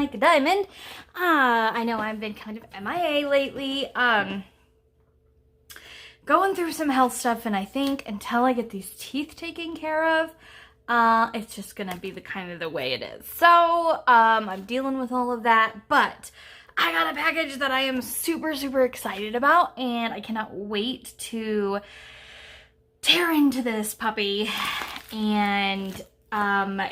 like a diamond. I know I've been kind of MIA lately. Going through some health stuff, and I think until I get these teeth taken care of, it's just gonna be the kind of the way it is. So, I'm dealing with all of that, but I got a package that I am super, super excited about, and I cannot wait to tear into this puppy. And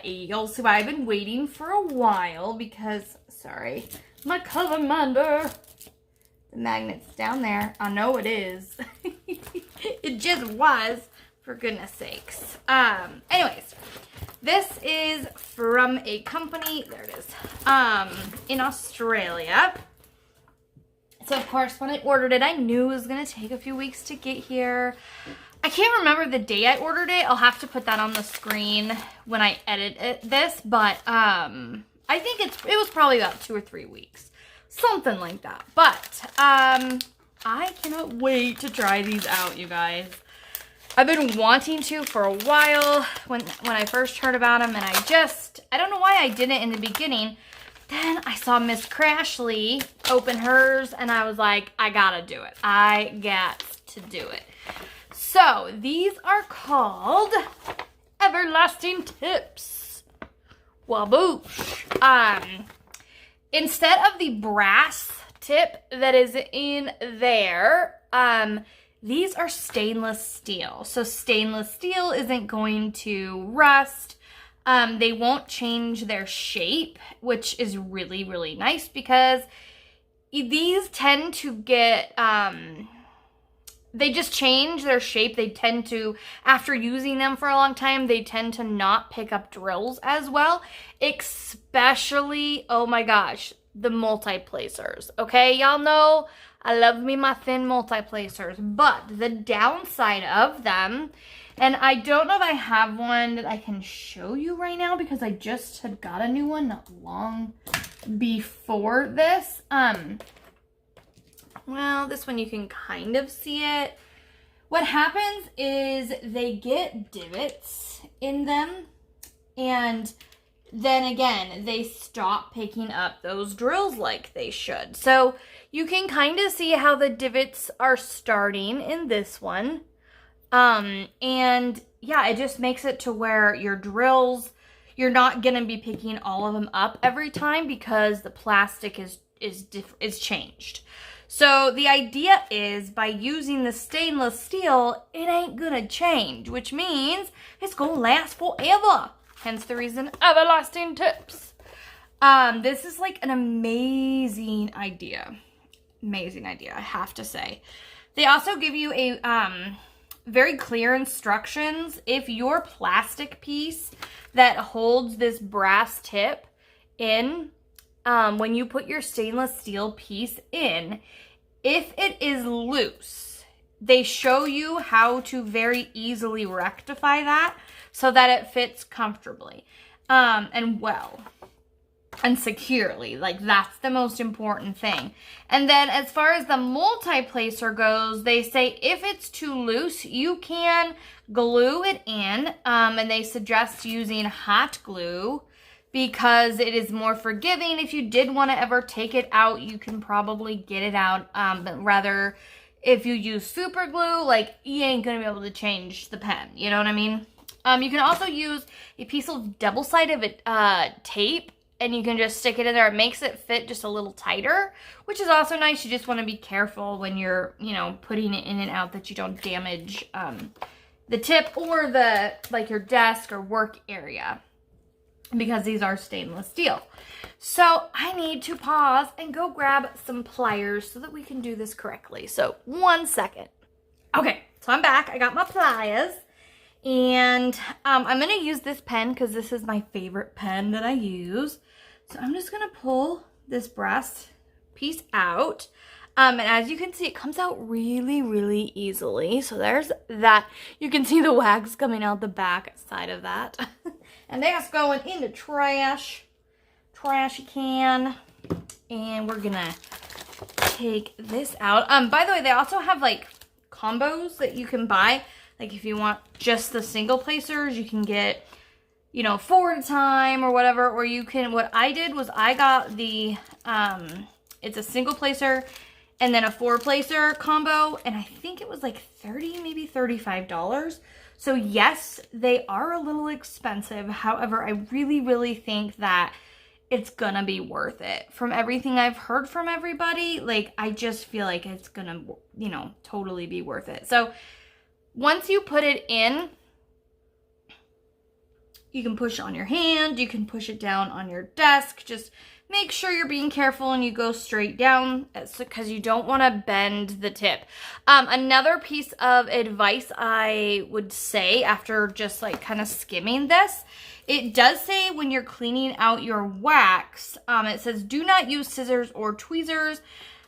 you'll see why I've been waiting for a while, because, sorry, my Colormander, the magnet's down there. I know it is. It just was, for goodness sakes. Anyways, this is from a company, there it is, in Australia. So, of course, when I ordered it, I knew it was going to take a few weeks to get here. I can't remember the day I ordered it. I'll have to put that on the screen when I edit this, but I think it was probably about 2 or 3 weeks. Something like that. But I cannot wait to try these out, you guys. I've been wanting to for a while when I first heard about them, and I don't know why I didn't in the beginning. Then I saw Miss Crashly open hers, and I was like, I gotta do it. I got to do it. So, these are called Everlasting Tips. Waboosh. Instead of the brass tip that is in there, these are stainless steel. So stainless steel isn't going to rust. They won't change their shape, which is really, really nice, because these tend to get, they just change their shape. They tend to, after using them for a long time, they tend to not pick up drills as well, especially, oh my gosh, the multi-placers. Okay, y'all know I love me my thin multi-placers, but the downside of them, and I don't know if I have one that I can show you right now, because I just had got a new one not long before this. Well, this one you can kind of see it. What happens is they get divots in them, and then again, they stop picking up those drills like they should. So you can kind of see how the divots are starting in this one. And yeah, it just makes it to where your drills, you're not going to be picking all of them up every time, because the plastic is changed. So the idea is, by using the stainless steel, it ain't gonna change, which means it's gonna last forever. Hence the reason Everlasting Tips. This is like an amazing idea. Amazing idea, I have to say. They also give you a very clear instructions. If your plastic piece that holds this brass tip in, when you put your stainless steel piece in, if it is loose, they show you how to very easily rectify that so that it fits comfortably and well and securely. Like, that's the most important thing. And then as far as the multi-placer goes, they say if it's too loose, you can glue it in, and they suggest using hot glue, because it is more forgiving. If you did want to ever take it out, you can probably get it out. But rather, if you use super glue, like, you ain't going to be able to change the pen. You know what I mean? You can also use a piece of double-sided tape, and you can just stick it in there. It makes it fit just a little tighter, which is also nice. You just want to be careful when you're, you know, putting it in and out, that you don't damage the tip or the, like, your desk or work area, because these are stainless steel. So I need to pause and go grab some pliers so that we can do this correctly. So 1 second. Okay, so I'm back. I got my pliers, and I'm going to use this pen because this is my favorite pen that I use. So I'm just going to pull this brass piece out. And as you can see, it comes out really, really easily. So there's that. You can see the wax coming out the back side of that. And that's going in the trashy can. And we're gonna take this out. By the way, they also have like combos that you can buy. Like if you want just the single placers, you can get, you know, 4 at a time or whatever, or you can, what I did was I got the, it's a single placer and then a 4-placer combo, and I think it was like $30, maybe $35. So yes, they are a little expensive. However, I really, really think that it's gonna be worth it. From everything I've heard from everybody, like, I just feel like it's gonna, you know, totally be worth it. So once you put it in, you can push it on your hand, you can push it down on your desk. Just make sure you're being careful and you go straight down because you don't want to bend the tip. Another piece of advice I would say after just like kind of skimming this, it does say when you're cleaning out your wax, it says do not use scissors or tweezers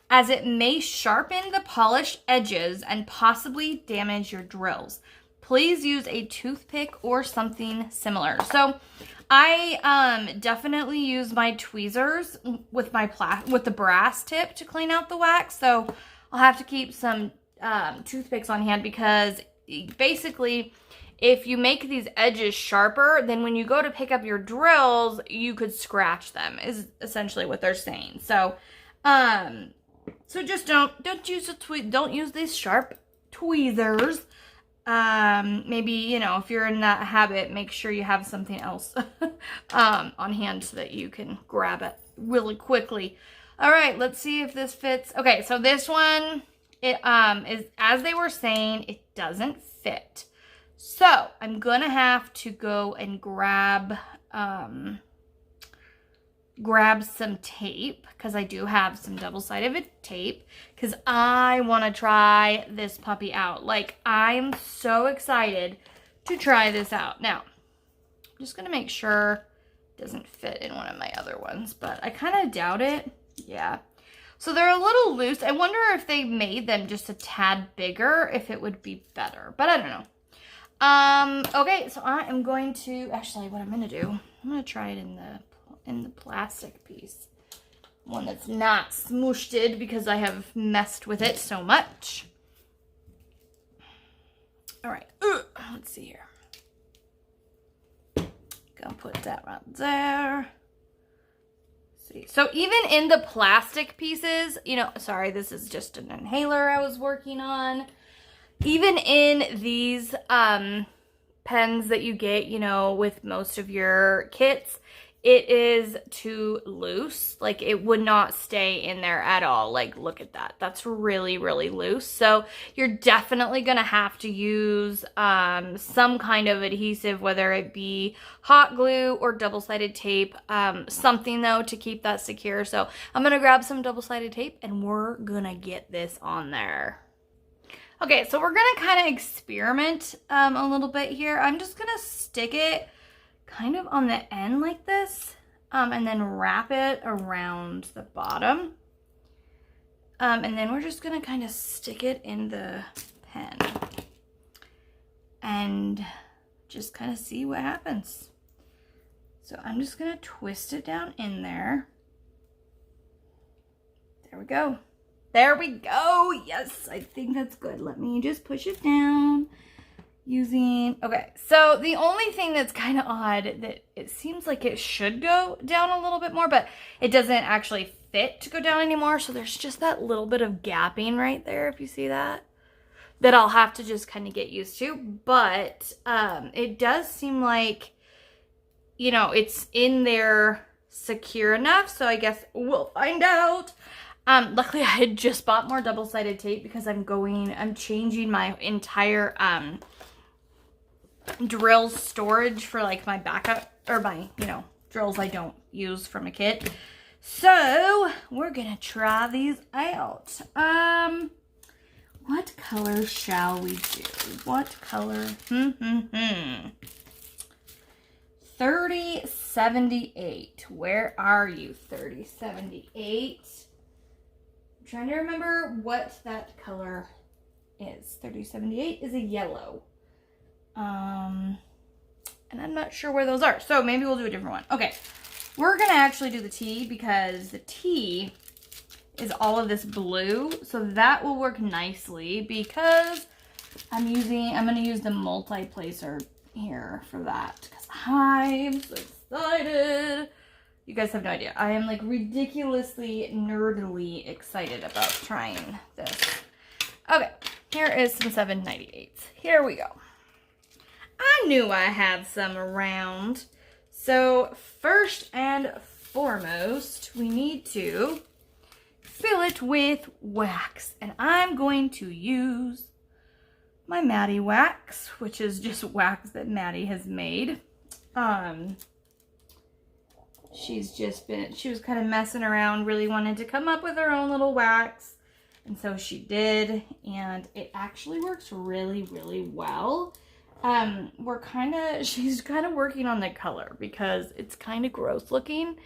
as it may sharpen the polished edges and possibly damage your drills. Please use a toothpick or something similar. So I definitely use my tweezers with my with the brass tip to clean out the wax. So I'll have to keep some toothpicks on hand because basically if you make these edges sharper, then when you go to pick up your drills, you could scratch them, is essentially what they're saying. So so just don't use these sharp tweezers. Maybe, you know, if you're in that habit, make sure you have something else on hand so that you can grab it really quickly. All right, let's see if this fits. Okay, so this one, it is, as they were saying, it doesn't fit. So I'm gonna have to go and grab some tape, because I do have some double-sided tape, because I want to try this puppy out. Like, I'm so excited to try this out. Now, I'm just going to make sure it doesn't fit in one of my other ones, but I kind of doubt it. Yeah. So they're a little loose. I wonder if they made them just a tad bigger, if it would be better, but I don't know. Okay, so I am going to, actually, what I'm going to do, I'm going to try it in the plastic piece. One that's not smooshed because I have messed with it so much. All right, let's see here. Gonna put that right there. See, so even in the plastic pieces, you know, sorry, this is just an inhaler I was working on. Even in these pens that you get, you know, with most of your kits, it is too loose. Like, it would not stay in there at all. Like, look at that. That's really, really loose. So you're definitely going to have to use some kind of adhesive, whether it be hot glue or double-sided tape. Something, though, to keep that secure. So I'm going to grab some double-sided tape, and we're going to get this on there. Okay, so we're going to kind of experiment a little bit here. I'm just going to stick it kind of on the end like this, and then wrap it around the bottom. And then we're just gonna kind of stick it in the pen and just kind of see what happens. So I'm just gonna twist it down in there. There we go. There we go. Yes, I think that's good. Let me just push it down. Okay, so the only thing that's kind of odd, that it seems like it should go down a little bit more, but it doesn't actually fit to go down anymore. So there's just that little bit of gapping right there, if you see that I'll have to just kind of get used to. But it does seem like, you know, it's in there secure enough. So I guess we'll find out. Luckily I had just bought more double-sided tape because I'm changing my entire drill storage for like my backup, or my, you know, drills I don't use from a kit. So we're gonna try these out. What color shall we do? What color? 3078. Where are you, 3078? I'm trying to remember what that color is. 3078 is a yellow. And I'm not sure where those are, so maybe we'll do a different one. Okay, we're gonna actually do the T, because the T is all of this blue, so that will work nicely because I'm gonna use the multi-placer here for that because I'm so excited. You guys have no idea. I am like ridiculously nerdily excited about trying this. Okay, here is some 798s. Here we go. I knew I had some around. So first and foremost, we need to fill it with wax. And I'm going to use my Maddie wax, which is just wax that Maddie has made. She was kind of messing around, really wanted to come up with her own little wax. And so she did, and it actually works really, really well. She's kind of working on the color because it's kind of gross looking.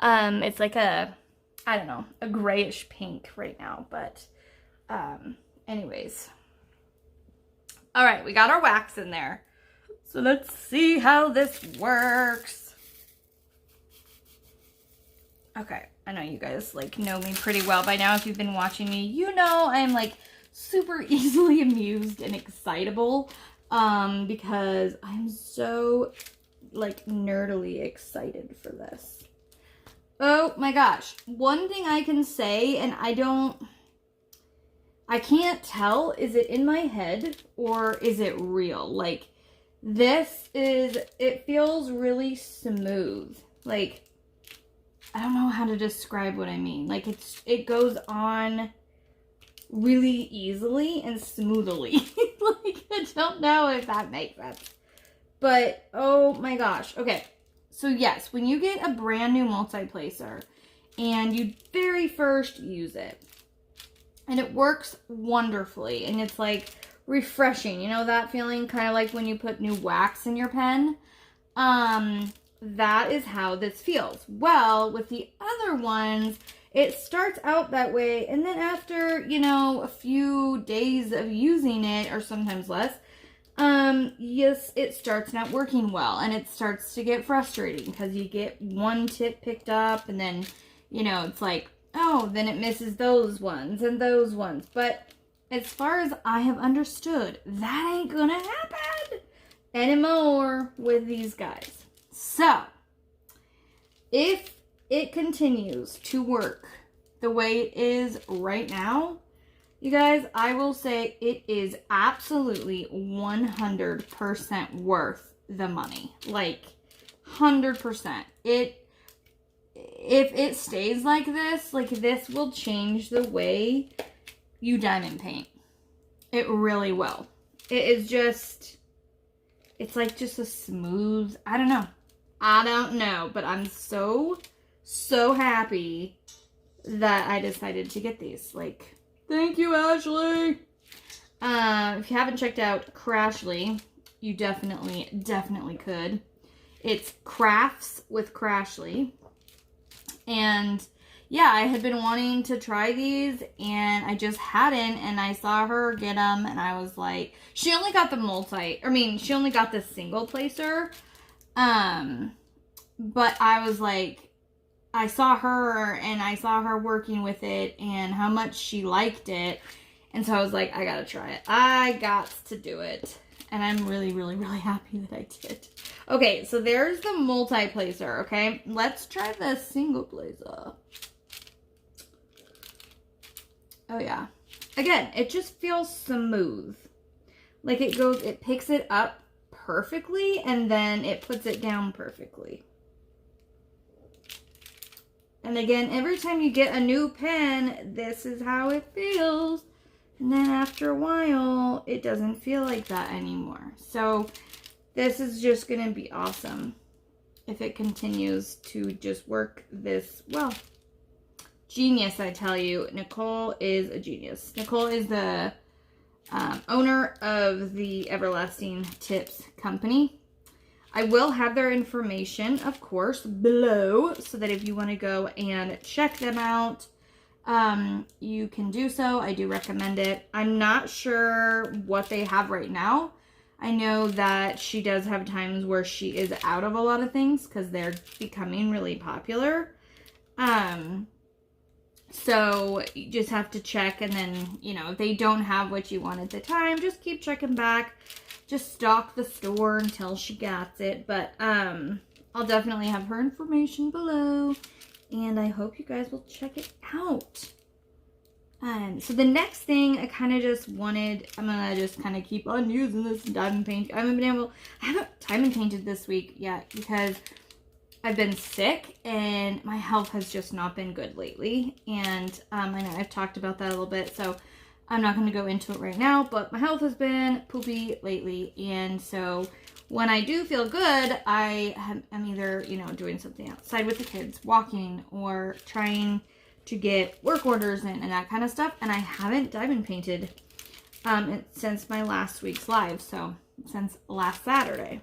It's like I don't know, a grayish pink right now, but, anyways. All right, we got our wax in there. So let's see how this works. Okay, I know you guys like know me pretty well by now. If you've been watching me, you know I'm like super easily amused and excitable because I'm so like nerdily excited for this. Oh my gosh. One thing I can say, and I can't tell, is it in my head or is it real? Like it feels really smooth. Like, I don't know how to describe what I mean. Like it goes on really easily and smoothly. Like I don't know if that makes sense. But oh my gosh. Okay. So yes, when you get a brand new multi-placer and you very first use it and it works wonderfully and it's like refreshing. You know that feeling kind of like when you put new wax in your pen? That is how this feels. Well, with the other ones, it starts out that way, and then after, you know, a few days of using it, or sometimes less, yes, it starts not working well, and it starts to get frustrating, because you get one tip picked up, and then, you know, it's like, oh, then it misses those ones, and those ones, but as far as I have understood, that ain't gonna happen anymore with these guys. So, if it continues to work the way it is right now, you guys, I will say it is absolutely 100% worth the money. Like, 100%. If it stays like this will change the way you diamond paint. It really will. It is just, it's like just a smooth, I don't know, but I'm so happy that I decided to get these. Like, thank you, Ashley. If you haven't checked out Crashly, you definitely could. It's Crafts with Crashly. And yeah, I had been wanting to try these and I just hadn't, and I saw her get them and I was like, she only got she only got the single placer. But I was like, I saw her working with it and how much she liked it. And so I was like, I gotta try it. I got to do it. And I'm really, really, really happy that I did. Okay, so there's the multi-placer, okay? Let's try the single placer. Oh yeah. Again, it just feels smooth. Like it picks it up perfectly and then it puts it down perfectly. And again, every time you get a new pen, this is how it feels. And then after a while, it doesn't feel like that anymore. So this is just going to be awesome if it continues to just work this well. Genius, I tell you. Nicole is a genius. Nicole is the owner of the Everlasting Tips company. I will have their information, of course, below, so that if you want to go and check them out, you can do so. I do recommend it. I'm not sure what they have right now. I know that she does have times where she is out of a lot of things because they're becoming really popular. So you just have to check, and then, you know, if they don't have what you want at the time, just keep checking back. just stalk the store until she gets it. But I'll definitely have her information below, and I hope you guys will check it out. So the next thing I kind of just wanted, I'm gonna just kind of keep on using this diamond paint. I haven't diamond painted this week yet because I've been sick and my health has just not been good lately. And I know I've talked about that a little bit, so I'm not going to go into it right now, but my health has been poopy lately. And so when I do feel good, I'm either, you know, doing something outside with the kids, walking, or trying to get work orders in and that kind of stuff. And I haven't diamond painted since my last week's live, so since last Saturday.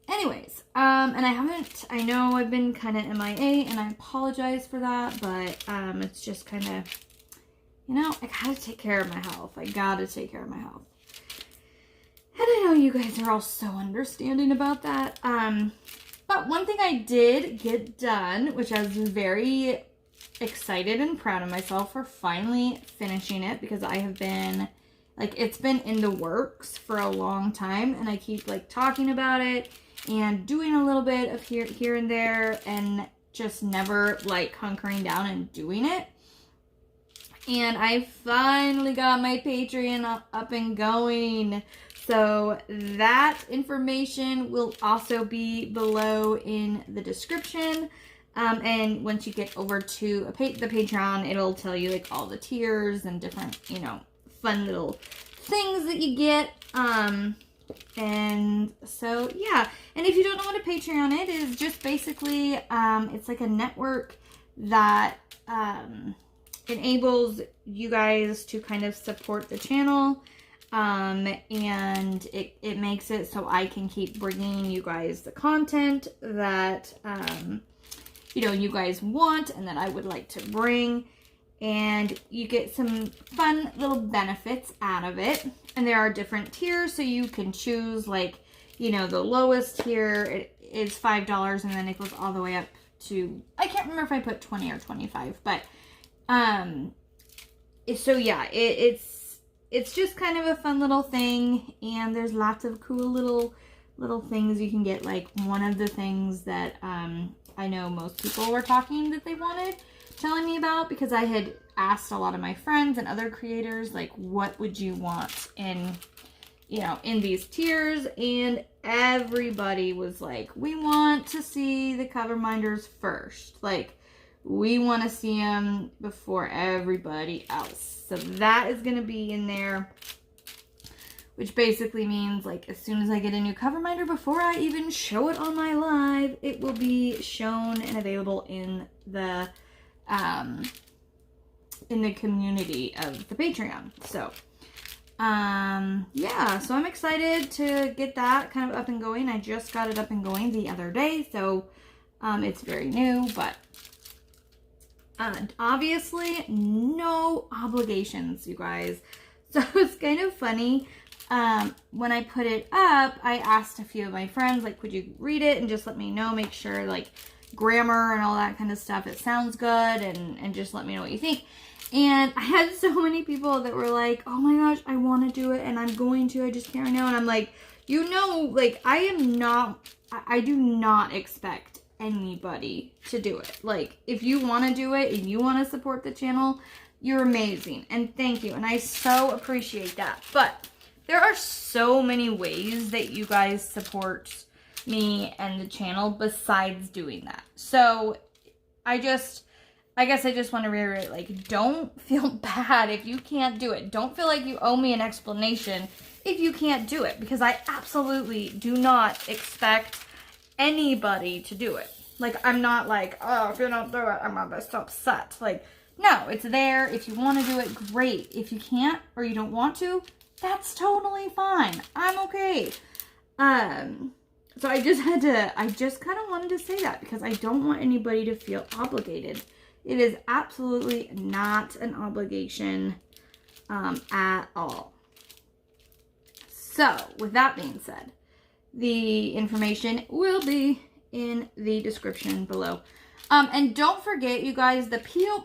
Anyways, and I know I've been kind of MIA, and I apologize for that, but it's just kind of, you know, I gotta take care of my health. I gotta take care of my health. And I know you guys are all so understanding about that. But one thing I did get done, which I was very excited and proud of myself for finally finishing it, because I have been, like, it's been in the works for a long time, and I keep, like, talking about it and doing a little bit of here and there, and just never, like, hunkering down and doing it. And I finally got my Patreon up and going. So that information will also be below in the description. And once you get over to the Patreon, it'll tell you, like, all the tiers and different, you know, fun little things that you get. And so, yeah. And if you don't know what a Patreon is just basically, it's like a network that enables you guys to kind of support the channel. And it makes it so I can keep bringing you guys the content that, you know, you guys want and that I would like to bring. And you get some fun little benefits out of it. And there are different tiers, so you can choose, like, you know, the lowest tier is $5, and then it goes all the way up to, I can't remember if I put 20 or 25, but, so yeah, it's just kind of a fun little thing, and there's lots of cool little things you can get. Like, one of the things that, I know most people were talking that they wanted, telling me about, because I had asked a lot of my friends and other creators, like, what would you want in, you know, in these tiers, and everybody was like, we want to see the cover minders first. Like, we want to see them before everybody else. So that is going to be in there, which basically means, like, as soon as I get a new cover minder, before I even show it on my live, it will be shown and available in the community of the Patreon. So, yeah, so I'm excited to get that kind of up and going. I just got it up and going the other day, so, it's very new, but, obviously, no obligations, you guys. So it's kind of funny. When I put it up, I asked a few of my friends, like, would you read it and just let me know, make sure, like, grammar and all that kind of stuff, it sounds good, and just let me know what you think. And I had so many people that were like, oh my gosh, I want to do it, and I'm going to, I just can't right now. And I'm like, you know, like, I do not expect anybody to do it. Like, if you want to do it and you want to support the channel, you're amazing, and thank you, and I so appreciate that. But there are so many ways that you guys support me and the channel besides doing that. So I guess I just want to reiterate, like, don't feel bad if you can't do it. Don't feel like you owe me an explanation if you can't do it, because I absolutely do not expect anybody to do it. Like, I'm not like, oh, if you don't do it, I'm gonna be so upset. Like, no, it's there. If you want to do it, great. If you can't or you don't want to, that's totally fine. I'm okay. So I just kind of wanted to say that, because I don't want anybody to feel obligated. It is absolutely not an obligation at all. So, with that being said, the information will be in the description below. And don't forget, you guys,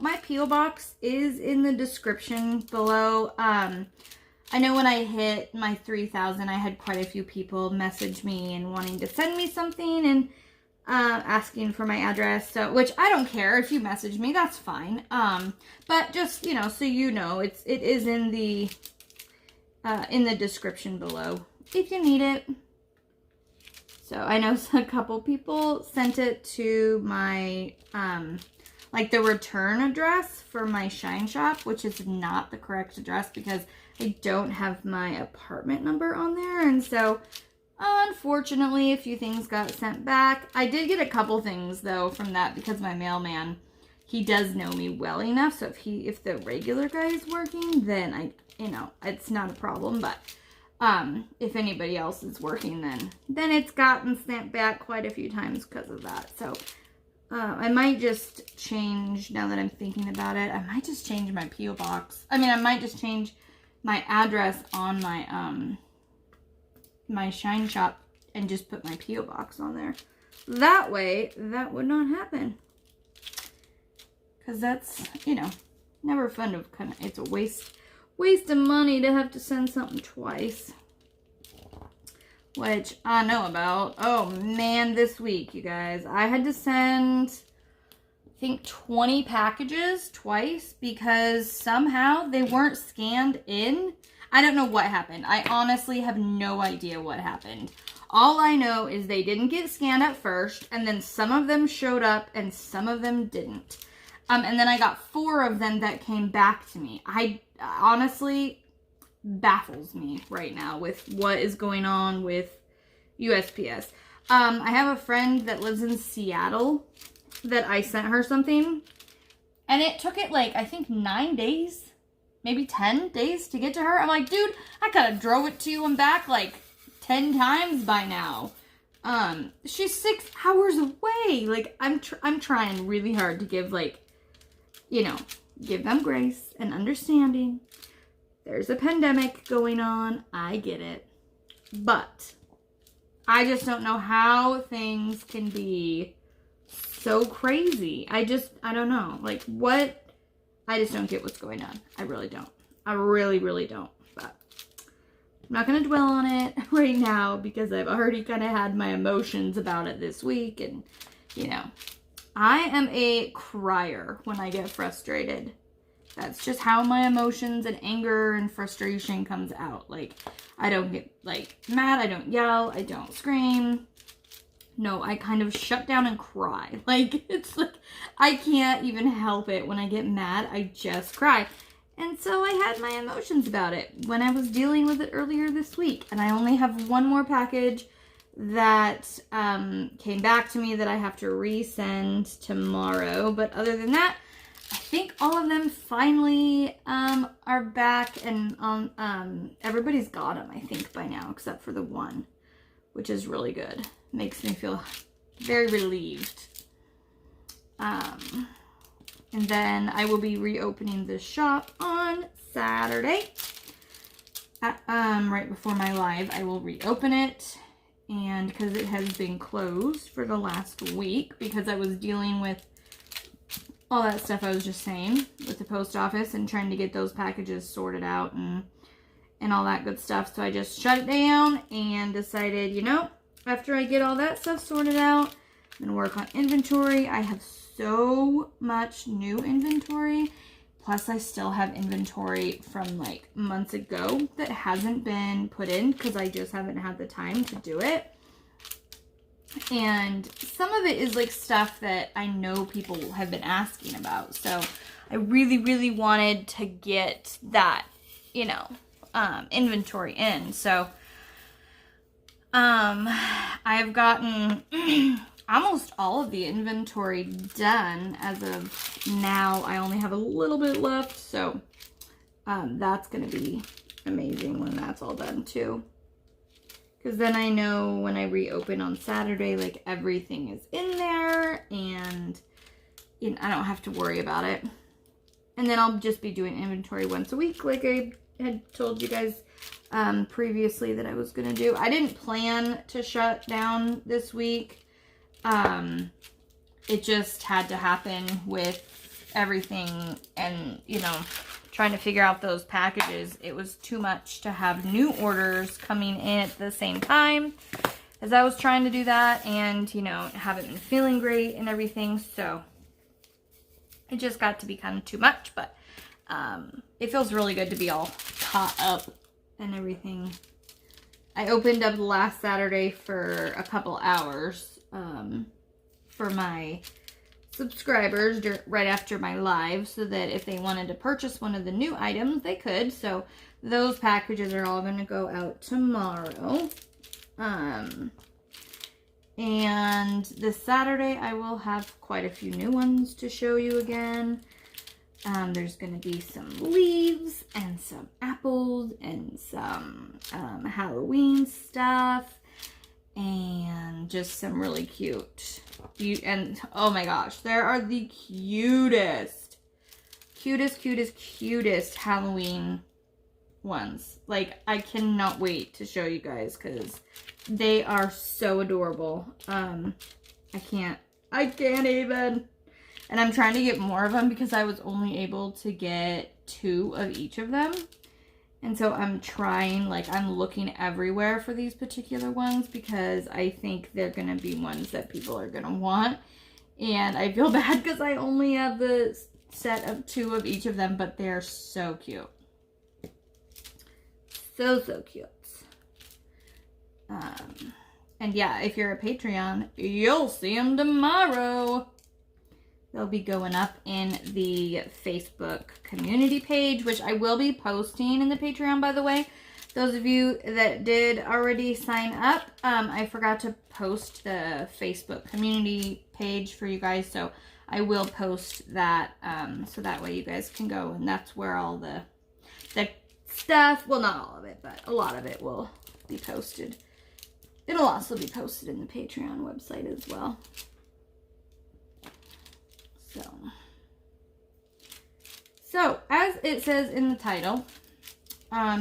my P.O. box is in the description below. I know when I hit my 3,000, I had quite a few people message me and wanting to send me something and asking for my address. So, which I don't care if you message me, that's fine. But just, you know, so you know, it is in the description below if you need it. So I know a couple people sent it to my, like the return address for my Shine Shop, which is not the correct address because I don't have my apartment number on there. And so, unfortunately, a few things got sent back. I did get a couple things, though, from that because my mailman, he does know me well enough. So if the regular guy is working, then you know, it's not a problem. But if anybody else is working, then it's gotten sent back quite a few times because of that. So I might just change, now that I'm thinking about it, I might just change my P.O. box. I mean, I might just change my address on my my Shine Shop and just put my P.O. box on there. That way, that would not happen. Because that's, you know, never fun to kind of, it's a waste of money to have to send something twice. Which I know about. Oh man, this week, you guys, I had to send, I think, 20 packages twice because somehow they weren't scanned in. I don't know what happened. I honestly have no idea what happened. All I know is they didn't get scanned at first, and then some of them showed up and some of them didn't. And then I got 4 of them that came back to me. I honestly baffles me right now with what is going on with USPS. I have a friend that lives in Seattle that I sent her something, and it took it like, I think 9 days, maybe 10 days to get to her. I'm like, dude, I could have drove it to you and back like 10 times by now. She's 6 hours away. Like, I'm trying really hard to give, like, you know, give them grace and understanding. There's a pandemic going on. I get it. But I just don't know how things can be so crazy. I don't know. Like, what? I just don't get what's going on. I really don't. I really, really don't. But I'm not going to dwell on it right now because I've already kind of had my emotions about it this week. And, you know, I am a crier when I get frustrated. That's just how my emotions and anger and frustration comes out. Like, I don't get, like, mad. I don't yell. I don't scream. No, I kind of shut down and cry. Like, it's like, I can't even help it. When I get mad, I just cry. And so I had my emotions about it when I was dealing with it earlier this week. And I only have one more package that came back to me that I have to resend tomorrow. But other than that, I think all of them finally are back, and everybody's got them, I think, by now, except for the one, which is really good. Makes me feel very relieved. And then I will be reopening the shop on Saturday. Right before my live, I will reopen it. And because it has been closed for the last week, because I was dealing with all that stuff I was just saying with the post office and trying to get those packages sorted out and all that good stuff. So I just shut it down and decided, you know, after I get all that stuff sorted out, I'm going to work on inventory. I have so much new inventory. Plus, I still have inventory from like months ago that hasn't been put in because I just haven't had the time to do it. And some of it is like stuff that I know people have been asking about. So I really, really wanted to get that, you know, inventory in. So I've gotten almost all of the inventory done as of now. I only have a little bit left. So that's going to be amazing when that's all done too. Because then I know when I reopen on Saturday, like, everything is in there and you know, I don't have to worry about it. And then I'll just be doing inventory once a week like I had told you guys previously that I was going to do. I didn't plan to shut down this week. It just had to happen with everything and, you know, trying to figure out those packages, it was too much to have new orders coming in at the same time as I was trying to do that, and, you know, haven't been feeling great and everything, so it just got to be kind of too much, but it feels really good to be all caught up and everything. I opened up last Saturday for a couple hours for my subscribers right after my live, so that if they wanted to purchase one of the new items, they could. So those packages are all going to go out tomorrow. And this Saturday I will have quite a few new ones to show you again. There's going to be some leaves and some apples and some Halloween stuff. And just some really cute, and oh my gosh, there are the cutest Halloween ones. Like, I cannot wait to show you guys because they are so adorable. I can't even. And I'm trying to get more of them because I was only able to get 2 of each of them. And so I'm trying, like, I'm looking everywhere for these particular ones because I think they're going to be ones that people are going to want. And I feel bad because I only have the set of 2 of each of them, but they're so cute. So cute. And yeah, if you're a Patreon, you'll see them tomorrow. They'll be going up in the Facebook community page, which I will be posting in the Patreon, by the way. Those of you that did already sign up, I forgot to post the Facebook community page for you guys, so I will post that, so that way you guys can go, and that's where all the stuff, well, not all of it, but a lot of it will be posted. It'll also be posted in the Patreon website as well. So as it says in the title,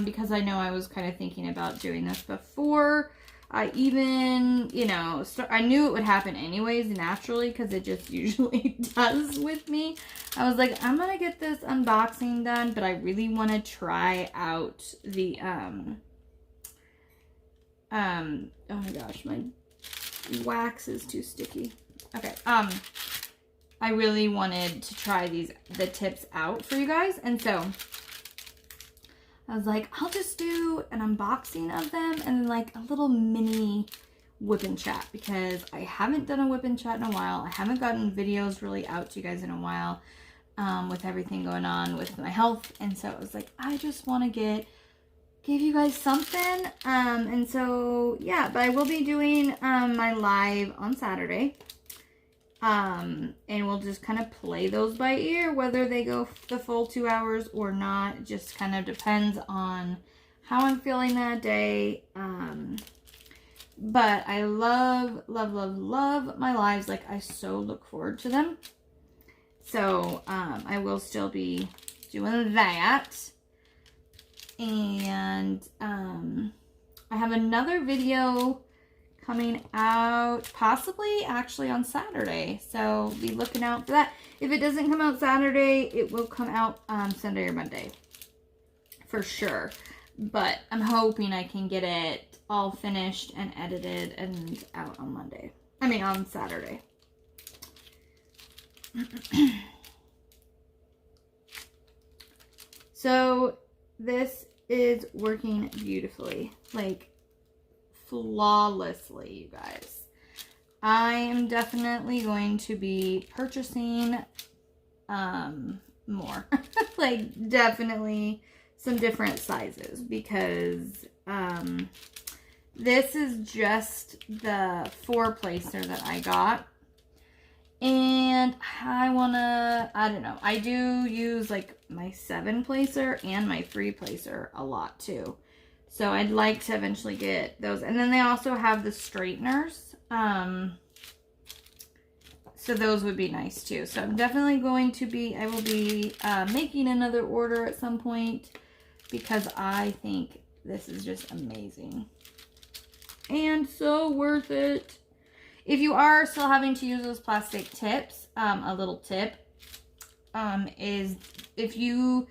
because I know I was kind of thinking about doing this before I even, you know, I knew it would happen anyways, naturally, because it just usually does with me. I was like, I'm going to get this unboxing done, but I really want to try out the, oh my gosh, my wax is too sticky. Okay, I really wanted to try the tips out for you guys, and so I was like, I'll just do an unboxing of them and then like a little mini whip and chat, because I haven't done a whip and chat in a while. I haven't gotten videos really out to you guys in a while, with everything going on with my health, and so I was like, I just want to give you guys something, and so yeah, but I will be doing my live on Saturday. And we'll just kind of play those by ear, whether they go the full 2 hours or not. It just kind of depends on how I'm feeling that day. But I love my lives. Like, I so look forward to them. So, I will still be doing that. And, I have another video coming out possibly actually on Saturday, so be looking out for that. If it doesn't come out Saturday, it will come out Sunday or Monday for sure, but I'm hoping I can get it all finished and edited and out on Monday. I mean on Saturday. So this is working beautifully, like flawlessly, you guys. I am definitely going to be purchasing more. Like, definitely some different sizes, because this is just the 4-placer that I got, and I don't know, I do use like my 7-placer and my 3-placer a lot too. So I'd like to eventually get those. And then they also have the straighteners. So those would be nice too. So I'm definitely going to be, I will be making another order at some point, because I think this is just amazing. And so worth it. If you are still having to use those plastic tips, a little tip is if you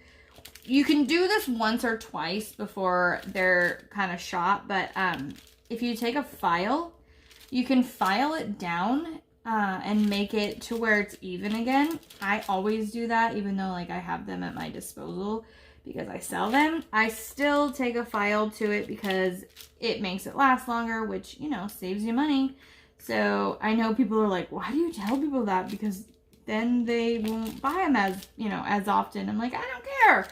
you can do this once or twice before they're kind of shot, but if you take a file, you can file it down and make it to where it's even again. I always do that, even though like I have them at my disposal because I sell them. I still take a file to it because it makes it last longer, which, you know, saves you money. So I know people are like, why do you tell people that? Because then they won't buy them as, you know, as often. I'm like, I don't care.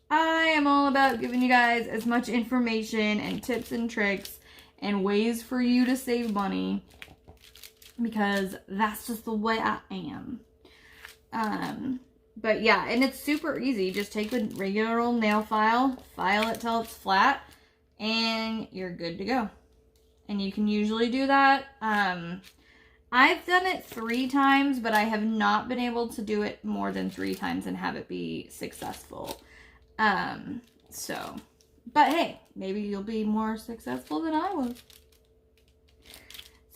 I am all about giving you guys as much information and tips and tricks and ways for you to save money, because that's just the way I am. But yeah, and it's super easy. Just take the regular old nail file it till it's flat, and you're good to go. And you can usually do that. I've done it 3 times, but I have not been able to do it more than 3 times and have it be successful. But hey, maybe you'll be more successful than I was.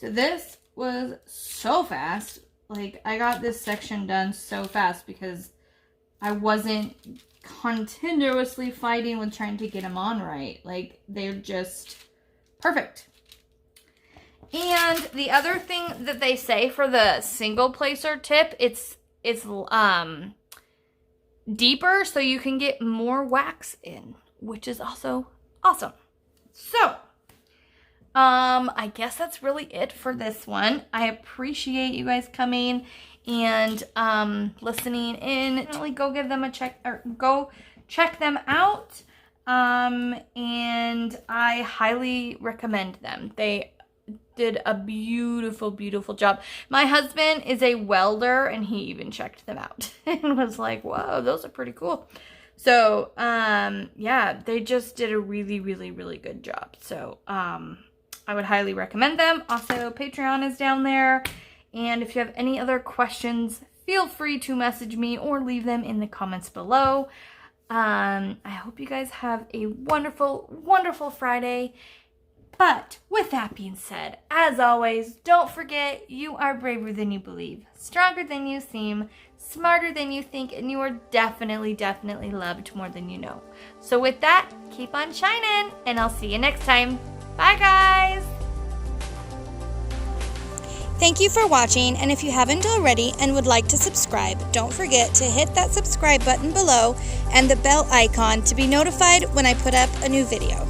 So this was so fast. Like, I got this section done so fast because I wasn't continuously fighting with trying to get them on right. Like, they're just perfect. And the other thing that they say for the single placer tip, it's deeper so you can get more wax in, which is also awesome. So, I guess that's really it for this one. I appreciate you guys coming and listening in. Definitely go give them a check, or go check them out. And I highly recommend them. They did a beautiful, beautiful job. My husband is a welder, and he even checked them out and was like, whoa, those are pretty cool. So, yeah, they just did a really, really, really good job. So, I would highly recommend them. Also, Patreon is down there. And if you have any other questions, feel free to message me or leave them in the comments below. I hope you guys have a wonderful, wonderful Friday. But with that being said, as always, don't forget, you are braver than you believe, stronger than you seem, smarter than you think, and you are definitely, definitely loved more than you know. So with that, keep on shining, and I'll see you next time. Bye, guys! Thank you for watching, and if you haven't already and would like to subscribe, don't forget to hit that subscribe button below and the bell icon to be notified when I put up a new video.